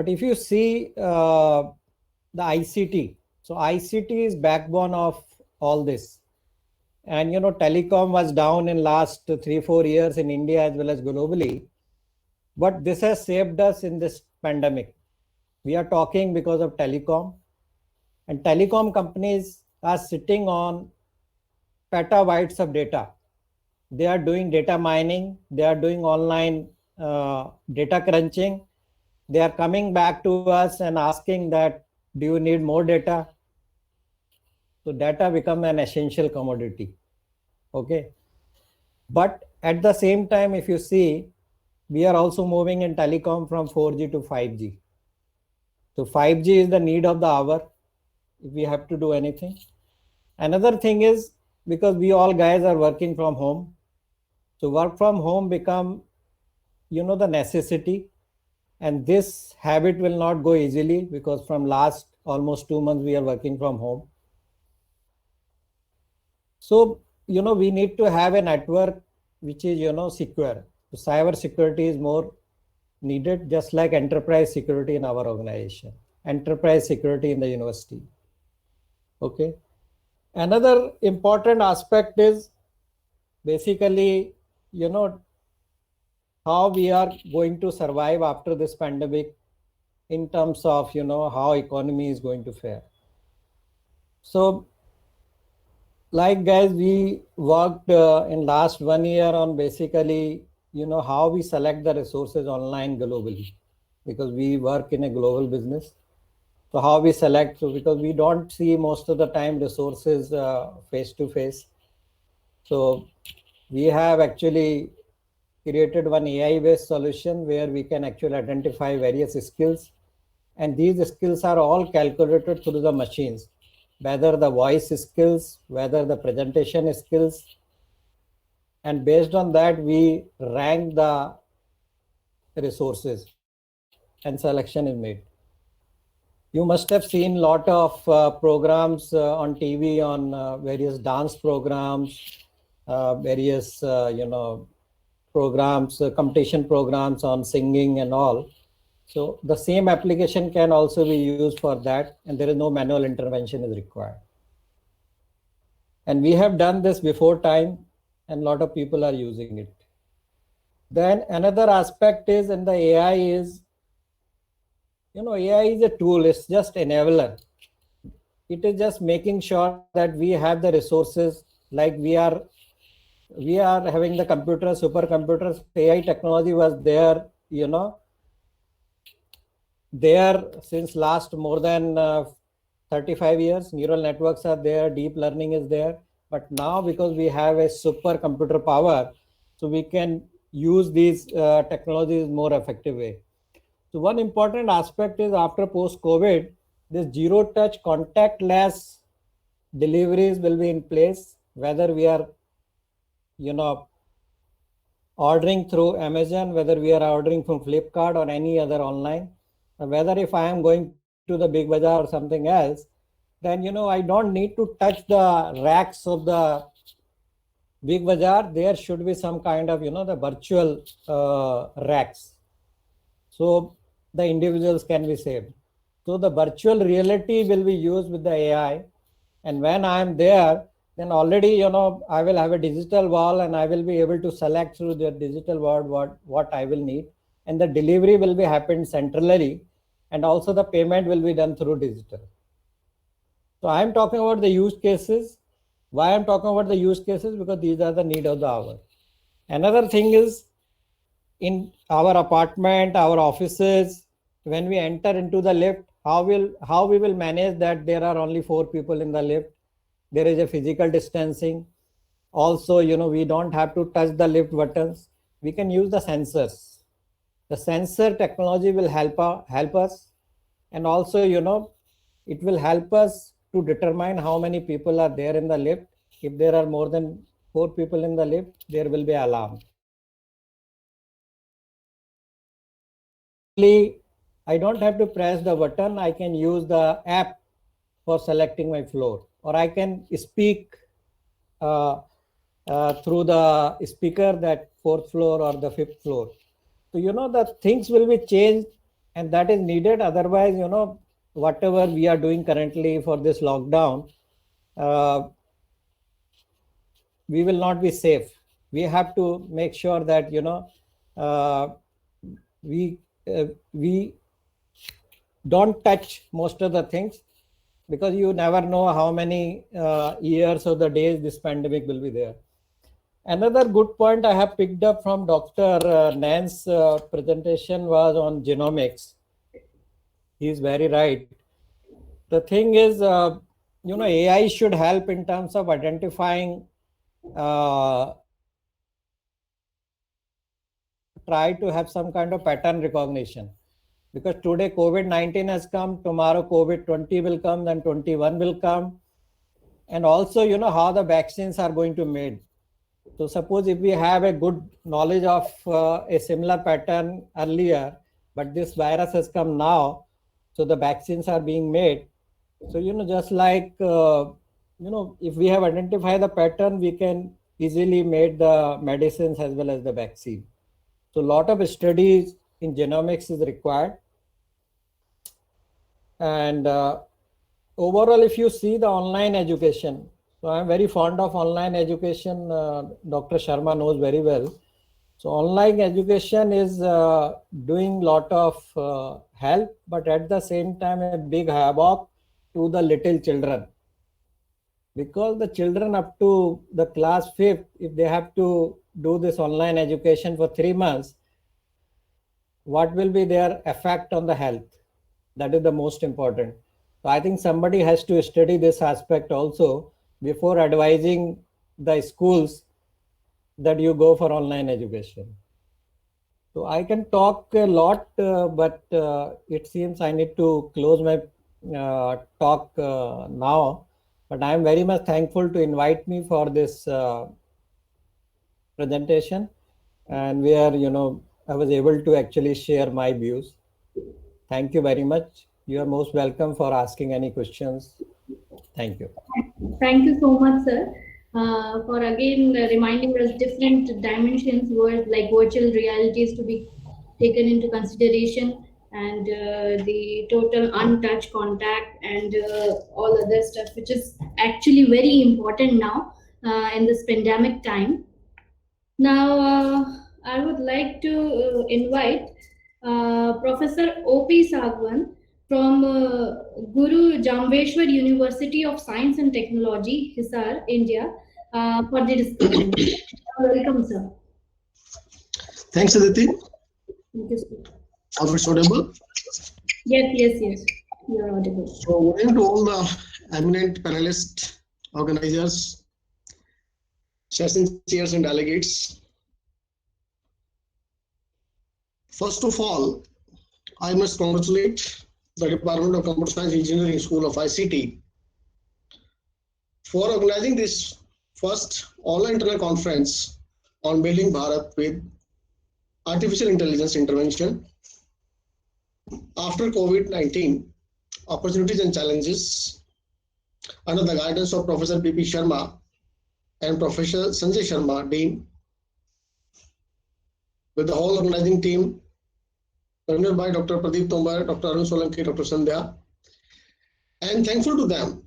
But if you see the ICT, so ICT is backbone of all this. And telecom was down in last 3-4 years in India as well as globally. But this has saved us in this pandemic. We are talking because of telecom, and telecom companies are sitting on petabytes of data. They are doing data mining, they are doing online data crunching. They are coming back to us and asking that, do you need more data? So data become an essential commodity. Okay. But at the same time, if you see, we are also moving in telecom from 4G to 5G. So 5G is the need of the hour if we have to do anything. Another thing is, because we all guys are working from home, so work from home become the necessity, and this habit will not go easily, because from last almost 2 months we are working from home. So we need to have a network which is secure. So cyber security is more needed, just like enterprise security in our organization, enterprise security in the university. Okay. Another important aspect is basically how we are going to survive after this pandemic, in terms of how economy is going to fare. So like guys, we worked in last 1 year on basically how we select the resources online globally, because we work in a global business. So how we select, so because we don't see most of the time resources face to face, so we have actually created one AI based solution where we can actually identify various skills, and these skills are all calculated through the machines, whether the voice skills, whether the presentation skills, and based on that we rank the resources and selection is made. You must have seen lot of programs on TV, on various dance programs, various programs, competition programs on singing and all. So the same application can also be used for that, and there is no manual intervention is required. And we have done this before time, and a lot of people are using it. Then another aspect is in the AI is, AI is a tool, it's just enabler. It is just making sure that we have the resources, like we are having the computers, supercomputers. AI technology was there, there since last more than 35 years. Neural networks are there, deep learning is there. But now because we have a supercomputer power, so we can use these technologies more effective way. So one important aspect is, after post-COVID, this zero touch contactless deliveries will be in place, whether we are ordering through Amazon, whether we are ordering from Flipkart or any other online, whether if I am going to the Big Bazaar or something else, then I don't need to touch the racks of the Big Bazaar. There should be some kind of the virtual racks, so the individuals can be saved. So the virtual reality will be used with the AI, and when I am there, then already I will have a digital wall, and I will be able to select through the digital wall what I will need, and the delivery will be happened centrally, and also the payment will be done through digital. So I am talking about the use cases. Why I'm talking about the use cases? Because these are the need of the hour. Another thing is, in our apartment, our offices, when we enter into the lift, how we will manage that there are only 4 people in the lift? There is a physical distancing. Also, we don't have to touch the lift buttons. We can use the sensors. The sensor technology will help us, and also it will help us to determine how many people are there in the lift. If there are more than 4 people in the lift, there will be alarm. I don't have to press the button. I can use the app for selecting my floor, or I can speak through the speaker that 4th floor or the 5th floor. So the things will be changed and that is needed. Otherwise, whatever we are doing currently for this lockdown, we will not be safe. We have to make sure that uh, we we don't touch most of the things, because you never know how many years or the days this pandemic will be there. Another good point I have picked up from Dr. Nan's presentation was on genomics. He is very right. The thing is, AI should help in terms of identifying, try to have some kind of pattern recognition. Because today COVID-19 has come, tomorrow COVID-20 will come, then 21 will come. And also, how the vaccines are going to be made. So suppose if we have a good knowledge of a similar pattern earlier, but this virus has come now, so the vaccines are being made. So, just like, if we have identified the pattern, we can easily make the medicines as well as the vaccine. So a lot of studies in genomics is required. And overall, if you see the online education, so I'm very fond of online education. Dr. Sharma knows very well. So online education is doing a lot of help, but at the same time, a big havoc to the little children. Because the children up to the class 5th, if they have to do this online education for 3 months, what will be their effect on the health? That is the most important. So I think somebody has to study this aspect also before advising the schools that you go for online education. So I can talk a lot, but it seems I need to close my talk now. But I am very much thankful to invite me for this presentation, and where I was able to actually share my views. Thank you very much. You are most welcome for asking any questions. Thank you. Thank you so much, sir, for again reminding us different dimensions where like virtual realities to be taken into consideration, and the total untouched contact and all other stuff, which is actually very important now in this pandemic time. Now, I would like to invite Professor O.P. Sagwan from Guru Jambheshwar University of Science and Technology, Hisar, India, for the discussion. Welcome, sir. Thanks, Aditi. Thank you, sir. Are we audible? Yes. You are audible. So, good evening to all the eminent panelists, organizers, session chairs, and delegates. First of all, I must congratulate the Department of Computer Science Engineering School of ICT for organizing this first online internal conference on building Bharat with artificial intelligence intervention after COVID-19, opportunities and challenges, under the guidance of Professor P.P. Sharma and Professor Sanjay Sharma, Dean, with the whole organizing team, convened by Dr. Pradeep Tombar, Dr. Arun Solanki, Dr. Sandhya, and thankful to them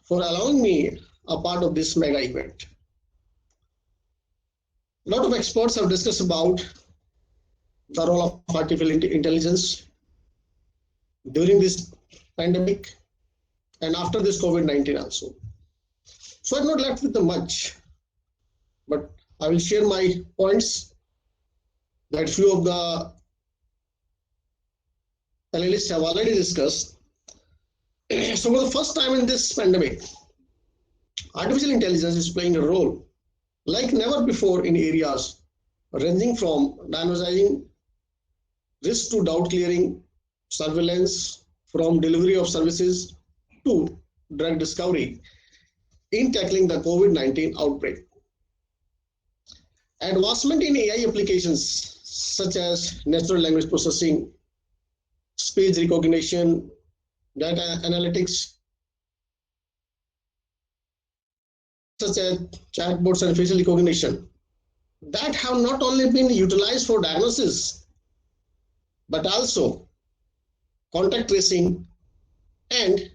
for allowing me a part of this mega event. A lot of experts have discussed about the role of artificial intelligence during this pandemic and after this COVID-19 also. So I'm not left with the much, but I will share my points that few of the panelists have already discussed. So for the first time in this pandemic, artificial intelligence is playing a role like never before in areas ranging from diagnosing risk to doubt clearing, surveillance, from delivery of services to drug discovery in tackling the COVID-19 outbreak. Advancement in AI applications such as natural language processing, speech recognition, data analytics, such as chatbots and facial recognition, that have not only been utilized for diagnosis, but also contact tracing, and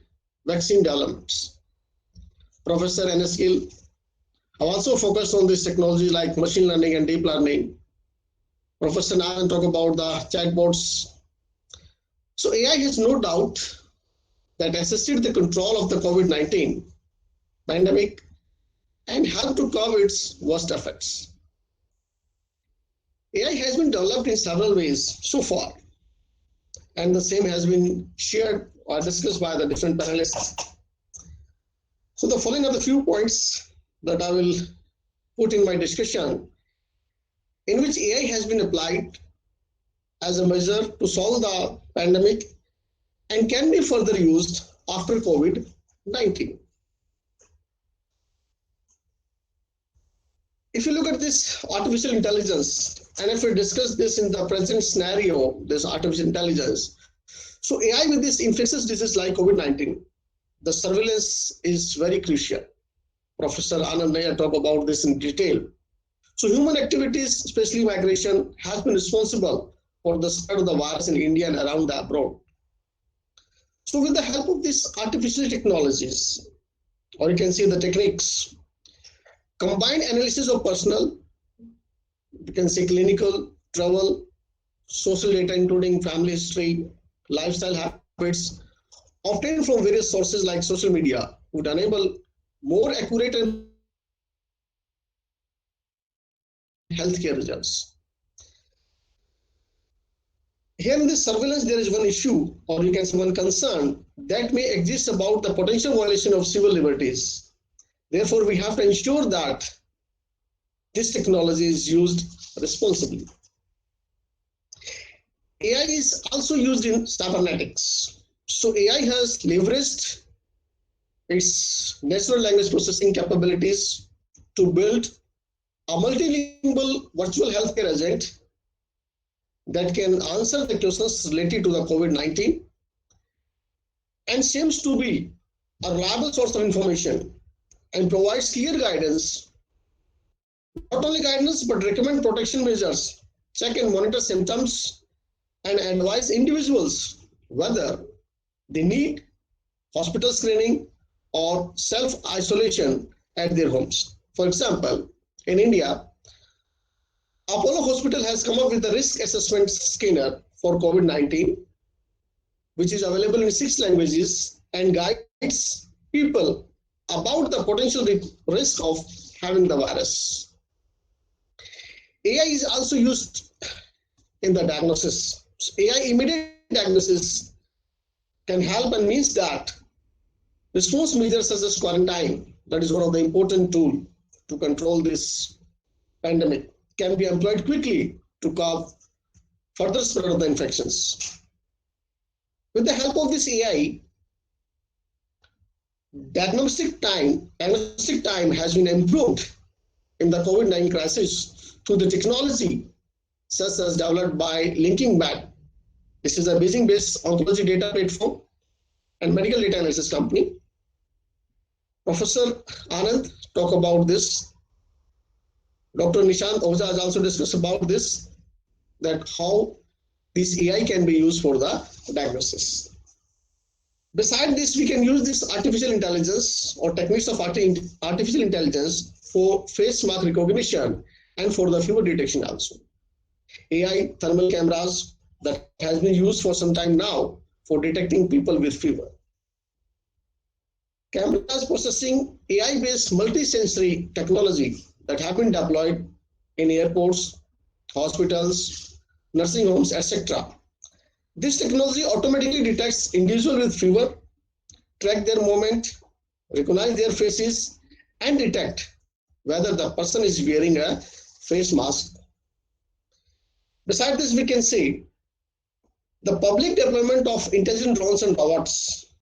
vaccine developments. Professor N.S. Gill have also focused on this technology like machine learning and deep learning. Professor Naran talk about the chatbots. So AI has no doubt that assisted the control of the COVID-19 pandemic and helped to curb its worst effects. AI has been developed in several ways so far, and the same has been shared or discussed by the different panelists. So the following are the few points that I will put in my discussion in which AI has been applied as a measure to solve the pandemic and can be further used after COVID-19. If you look at this artificial intelligence, and if we discuss this in the present scenario, this artificial intelligence, so AI with this infectious disease like COVID-19, the surveillance is very crucial. Professor Anand Nair talked about this in detail. So human activities, especially migration, has been responsible for the spread of the virus in India and around the abroad. So with the help of these artificial technologies, or you can say the techniques, combined analysis of personal, you can say clinical, travel, social data including family history, lifestyle habits, obtained from various sources like social media, would enable more accurate and healthcare results. Here in this surveillance, there is one issue, or you can say one concern that may exist about the potential violation of civil liberties. Therefore, we have to ensure that this technology is used responsibly. AI is also used in cybernetics. So AI has leveraged its natural language processing capabilities to build a multilingual virtual healthcare agent that can answer the questions related to the COVID-19 and seems to be a reliable source of information and provides clear guidance, not only guidance, but recommend protection measures, check and monitor symptoms, and advise individuals whether they need hospital screening or self-isolation at their homes. For example, in India, Apollo Hospital has come up with a risk assessment scanner for COVID-19, which is available in 6 languages and guides people about the potential risk of having the virus. AI is also used in the diagnosis. AI immediate diagnosis can help and means that response measures such as quarantine, that is one of the important tools to control this pandemic, can be employed quickly to curb further spread of the infections. With the help of this AI, diagnostic time has been improved in the COVID-19 crisis through the technology such as developed by LinkingBat. This is a Beijing-based oncology data platform and medical data analysis company. Professor Anand talked about this. Dr. Nishant Oza has also discussed about this, that how this AI can be used for the diagnosis. Besides this, we can use this artificial intelligence or techniques of artificial intelligence for face mark recognition and for the fever detection also. AI thermal cameras that has been used for some time now for detecting people with fever. Cameras processing AI-based multi-sensory technology that have been deployed in airports, hospitals, nursing homes, etc. This technology automatically detects individuals with fever, track their movement, recognize their faces, and detect whether the person is wearing a face mask. Besides this, we can say the public deployment of intelligent drones and robots